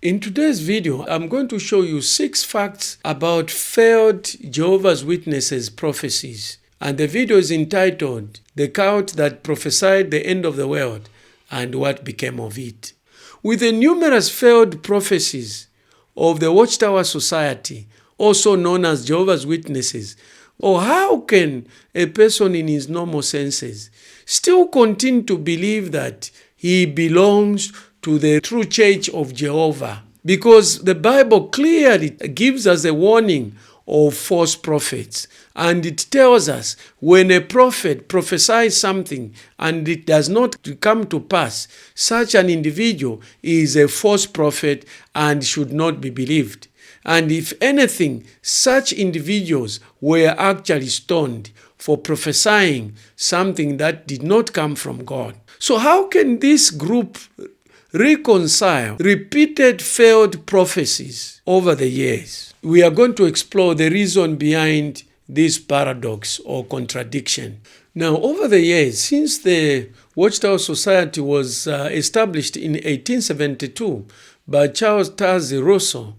In today's video, I'm going to show you 6 facts about failed Jehovah's Witnesses prophecies. And the video is entitled, The Cult That Prophesied the End of the World and What Became of It. With the numerous failed prophecies of the Watchtower Society, also known as Jehovah's Witnesses, or how can a person in his normal senses still continue to believe that he belongs to the true church of Jehovah? Because the Bible clearly gives us a warning of false prophets. And it tells us when a prophet prophesies something and it does not come to pass, such an individual is a false prophet and should not be believed. And if anything, such individuals were actually stoned for prophesying something that did not come from God. So how can this group reconcile repeated failed prophecies over the years? We are going to explore the reason behind this paradox or contradiction. Now, over the years, since the Watchtower Society was established in 1872 by Charles Taze Russell,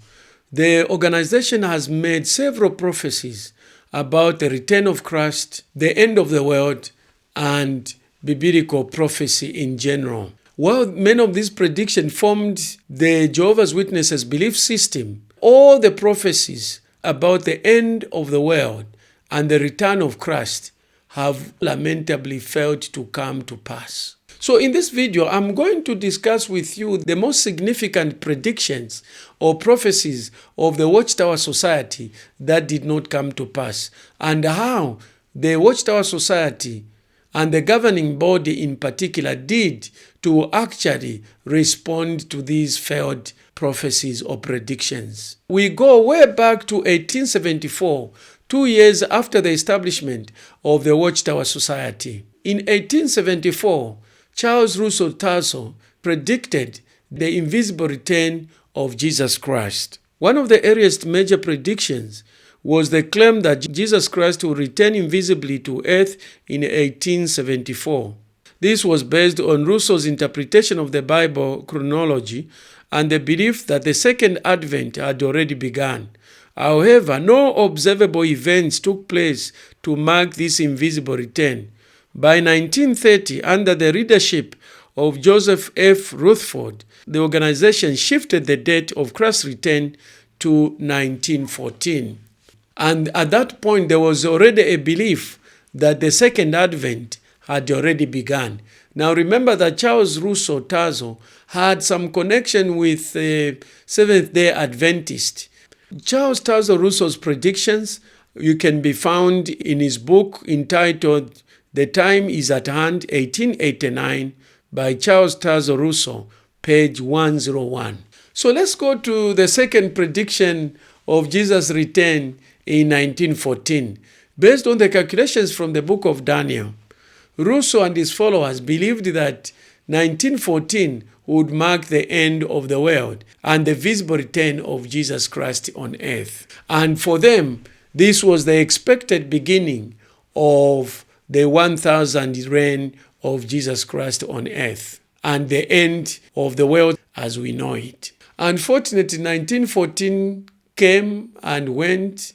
the organization has made several prophecies about the return of Christ, the end of the world, and biblical prophecy in general. While many of these predictions formed the Jehovah's Witnesses belief system, all the prophecies about the end of the world and the return of Christ have lamentably failed to come to pass. So in this video, I'm going to discuss with you the most significant predictions or prophecies of the Watchtower Society that did not come to pass, and how the Watchtower Society and the governing body in particular did to actually respond to these failed prophecies or predictions. We go way back to 1874, 2 years after the establishment of the Watchtower Society. In 1874, Charles Russell Tazo predicted the invisible return of Jesus Christ. One of the earliest major predictions was the claim that Jesus Christ will return invisibly to earth in 1874. This was based on Russell's interpretation of the Bible chronology and the belief that the second advent had already begun. However, no observable events took place to mark this invisible return. By 1930, under the leadership of Joseph F. Rutherford, the organization shifted the date of Christ's return to 1914. And at that point, there was already a belief that the second advent had already begun. Now remember that Charles Russell Tazo had some connection with Seventh-day Adventist. Charles Tazo Russell's predictions, you can be found in his book entitled The Time is at Hand, 1889, by Charles Tazo Russell, page 101. So let's go to the second prediction of Jesus' return in 1914. Based on the calculations from the book of Daniel, Russell and his followers believed that 1914 would mark the end of the world and the visible return of Jesus Christ on earth. And for them, this was the expected beginning of the 1,000 reign of Jesus Christ on earth and the end of the world as we know it. Unfortunately, 1914 came and went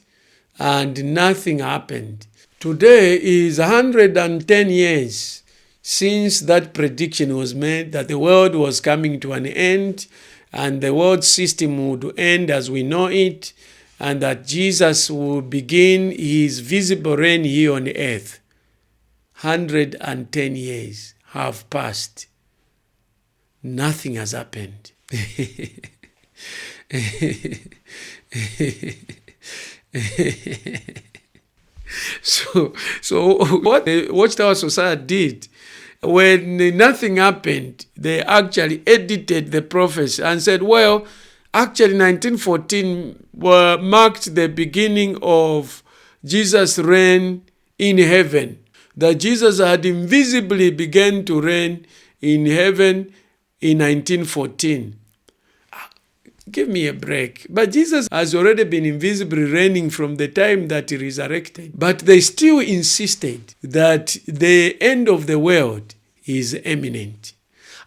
and nothing happened. Today is 110 years since that prediction was made that the world was coming to an end and the world system would end as we know it, and that Jesus would begin his visible reign here on earth. 110 years have passed. Nothing has happened. So what the Watchtower Society did, when nothing happened, they actually edited the prophecy and said, well, actually 1914 marked the beginning of Jesus' reign in heaven. That Jesus had invisibly begun to reign in heaven in 1914. Give me a break. But Jesus has already been invisibly reigning from the time that he resurrected. But they still insisted that the end of the world is imminent.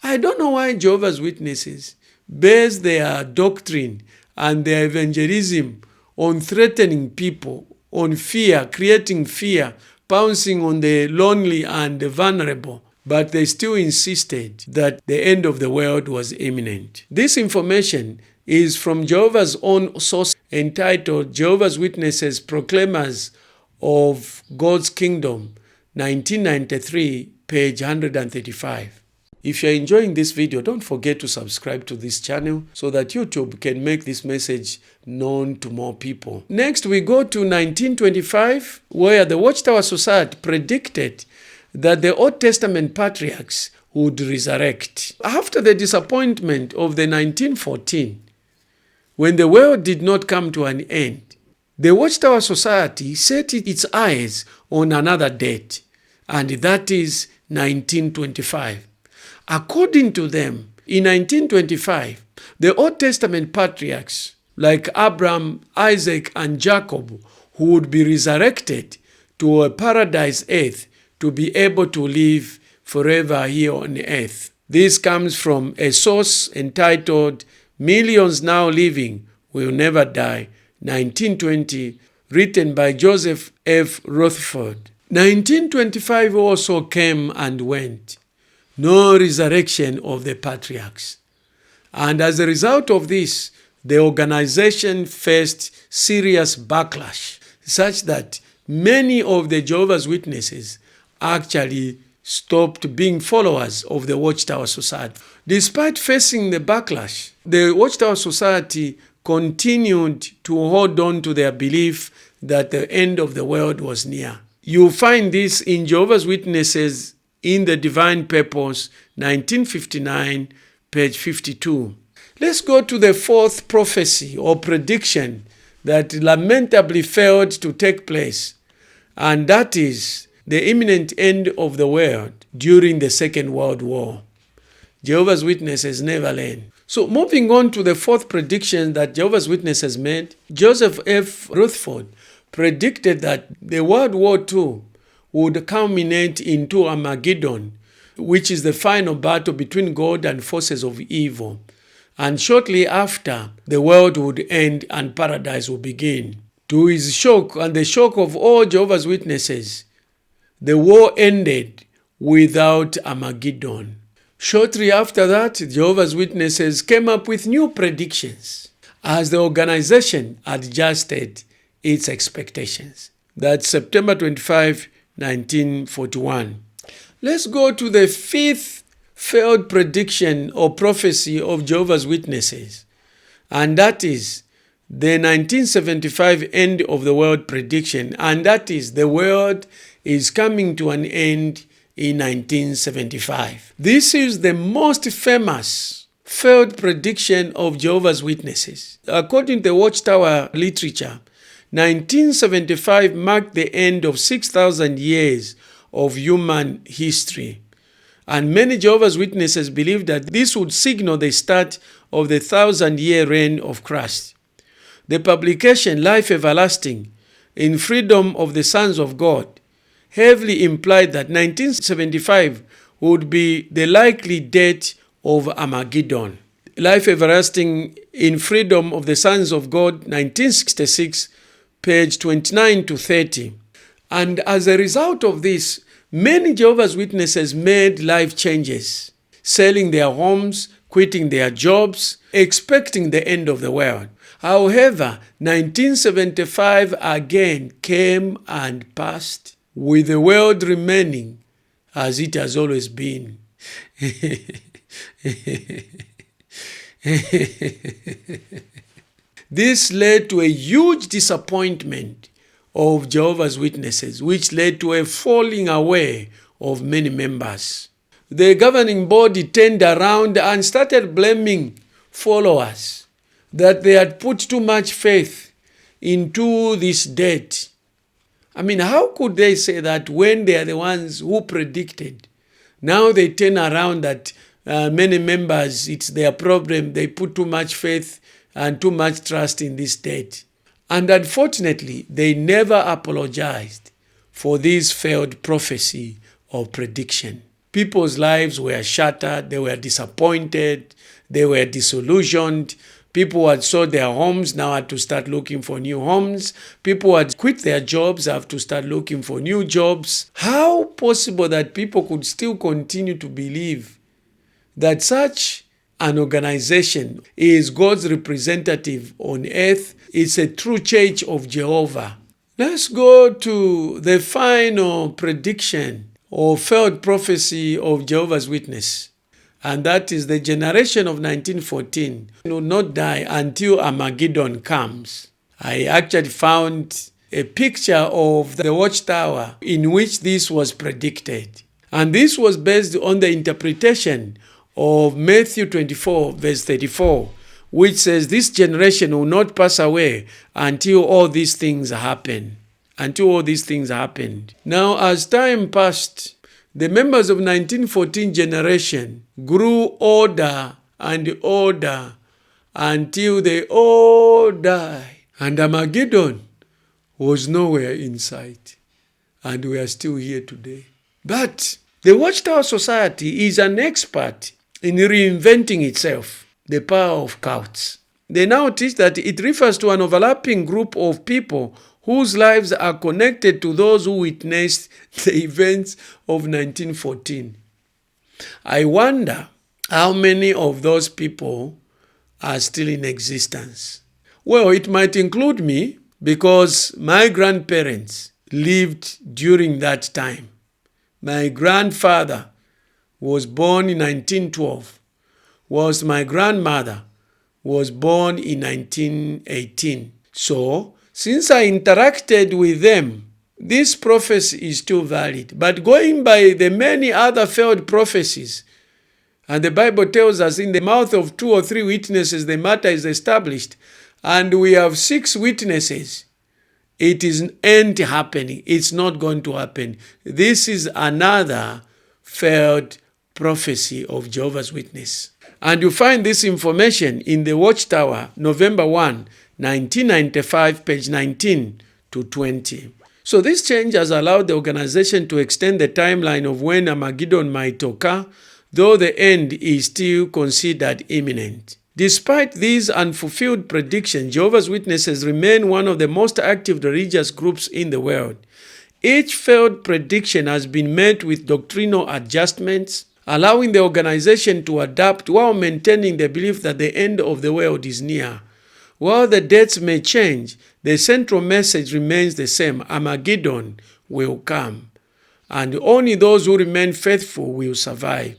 I don't know why Jehovah's Witnesses base their doctrine and their evangelism on threatening people, on fear, creating fear, pouncing on the lonely and the vulnerable. But they still insisted that the end of the world was imminent. This information is from Jehovah's own source entitled Jehovah's Witnesses Proclaimers of God's Kingdom, 1993, page 135. If you're enjoying this video, don't forget to subscribe to this channel so that YouTube can make this message known to more people. Next, we go to 1925, where the Watchtower Society predicted that the Old Testament patriarchs would resurrect. After the disappointment of the 1914, when the world did not come to an end, the Watchtower Society set its eyes on another date, and that is 1925. According to them, in 1925, the Old Testament patriarchs like Abraham, Isaac, and Jacob, who would be resurrected to a paradise earth to be able to live forever here on earth. This comes from a source entitled Millions Now Living Will Never Die, 1920, written by Joseph F. Rutherford. 1925 also came and went. No resurrection of the patriarchs. And as a result of this, the organization faced serious backlash, such that many of the Jehovah's Witnesses actually stopped being followers of the Watchtower Society. Despite facing the backlash, the Watchtower Society continued to hold on to their belief that the end of the world was near. You find this in Jehovah's Witnesses in the Divine Purpose, 1959, page 52. Let's go to the fourth prophecy or prediction that lamentably failed to take place, and that is the imminent end of the world during the Second World War. Jehovah's Witnesses never learn. So moving on to the fourth prediction that Jehovah's Witnesses made, Joseph F. Rutherford predicted that the World War II would culminate into Armageddon, which is the final battle between God and forces of evil. And shortly after, the world would end and paradise would begin. To his shock and the shock of all Jehovah's Witnesses, the war ended without Armageddon. Shortly after that, Jehovah's Witnesses came up with new predictions as the organization adjusted its expectations. That's September 25, 1941. Let's go to the fifth failed prediction or prophecy of Jehovah's Witnesses, and that is the 1975 end of the world prediction, and that is the world is coming to an end in 1975. This is the most famous failed prediction of Jehovah's Witnesses. According to the Watchtower literature, 1975 marked the end of 6,000 years of human history. And many Jehovah's Witnesses believe that this would signal the start of the 1,000-year reign of Christ. The publication Life Everlasting in Freedom of the Sons of God heavily implied that 1975 would be the likely date of Armageddon. Life Everlasting in Freedom of the Sons of God, 1966, page 29 to 30. And as a result of this, many Jehovah's Witnesses made life changes, selling their homes, quitting their jobs, expecting the end of the world. However, 1975 again came and passed, with the world remaining as it has always been. This led to a huge disappointment of Jehovah's Witnesses, which led to a falling away of many members. The governing body turned around and started blaming followers that they had put too much faith into this date. I mean, how could they say that when they are the ones who predicted? Now they turn around that many members, it's their problem. They put too much faith and too much trust in this date. And unfortunately, they never apologized for this failed prophecy or prediction. People's lives were shattered. They were disappointed. They were disillusioned. People had sold their homes, now had to start looking for new homes. People had quit their jobs, have to start looking for new jobs. How possible that people could still continue to believe that such an organization is God's representative on earth? It's a true church of Jehovah. Let's go to the final prediction or failed prophecy of Jehovah's Witness. And that is the generation of 1914 will not die until Armageddon comes. I actually found a picture of the Watchtower in which this was predicted. And this was based on the interpretation of Matthew 24, verse 34, which says this generation will not pass away until all these things happen. Until all these things happened. Now, as time passed, the members of 1914 generation grew older and older until they all died. And Armageddon was nowhere in sight. And we are still here today. But the Watchtower Society is an expert in reinventing itself, the power of cults. They now teach that it refers to an overlapping group of people whose lives are connected to those who witnessed the events of 1914. I wonder how many of those people are still in existence. Well, it might include me because my grandparents lived during that time. My grandfather was born in 1912, whilst my grandmother was born in 1918. So, since I interacted with them, this prophecy is still valid. But going by the many other failed prophecies, and the Bible tells us in the mouth of 2 or 3 witnesses the matter is established, and we have 6 witnesses, it ain't happening. It's not going to happen. This is another failed prophecy of Jehovah's Witness. And you find this information in the Watchtower, November 1, 1995, page 19 to 20. So this change has allowed the organization to extend the timeline of when Armageddon might occur, though the end is still considered imminent. Despite these unfulfilled predictions, Jehovah's Witnesses remain one of the most active religious groups in the world. Each failed prediction has been met with doctrinal adjustments, allowing the organization to adapt while maintaining the belief that the end of the world is near. While the dates may change, the central message remains the same: Armageddon will come, and only those who remain faithful will survive.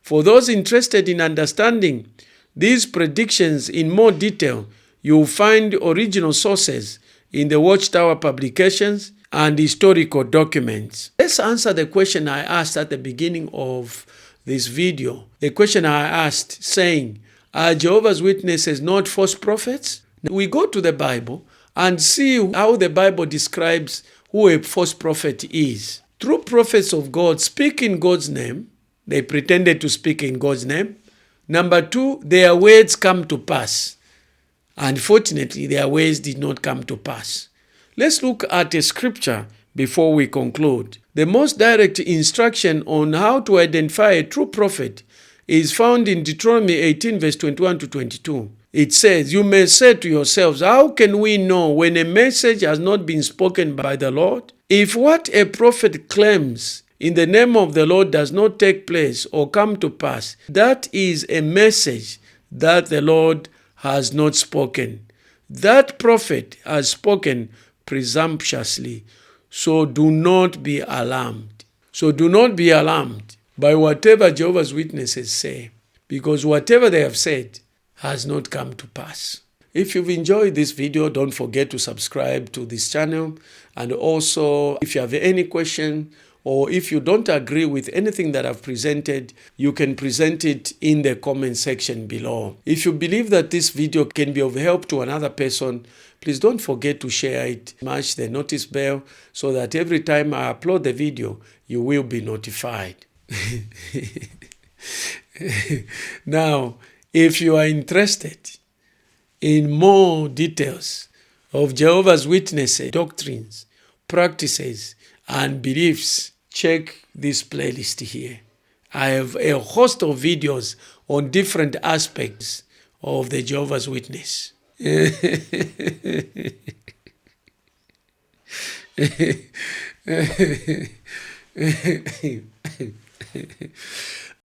For those interested in understanding these predictions in more detail, you will find original sources in the Watchtower publications and historical documents. Let's answer the question I asked at the beginning of this video. The question I asked saying, are Jehovah's Witnesses not false prophets? We go to the Bible and see how the Bible describes who a false prophet is. True prophets of God speak in God's name. They pretended to speak in God's name. Number 2, their words come to pass. Unfortunately, their words did not come to pass. Let's look at a scripture before we conclude. The most direct instruction on how to identify a true prophet is found in Deuteronomy 18, verse 21 to 22. It says, you may say to yourselves, how can we know when a message has not been spoken by the Lord? If what a prophet claims in the name of the Lord does not take place or come to pass, that is a message that the Lord has not spoken. That prophet has spoken presumptuously. So do not be alarmed. So do not be alarmed by whatever Jehovah's Witnesses say, because whatever they have said has not come to pass. If you've enjoyed this video, don't forget to subscribe to this channel. And also, if you have any question or if you don't agree with anything that I've presented, you can present it in the comment section below. If you believe that this video can be of help to another person, please don't forget to share it. Smash the notice bell so that every time I upload the video, you will be notified. Now, if you are interested in more details of Jehovah's Witnesses, doctrines, practices, and beliefs, check this playlist here. I have a host of videos on different aspects of the Jehovah's Witness.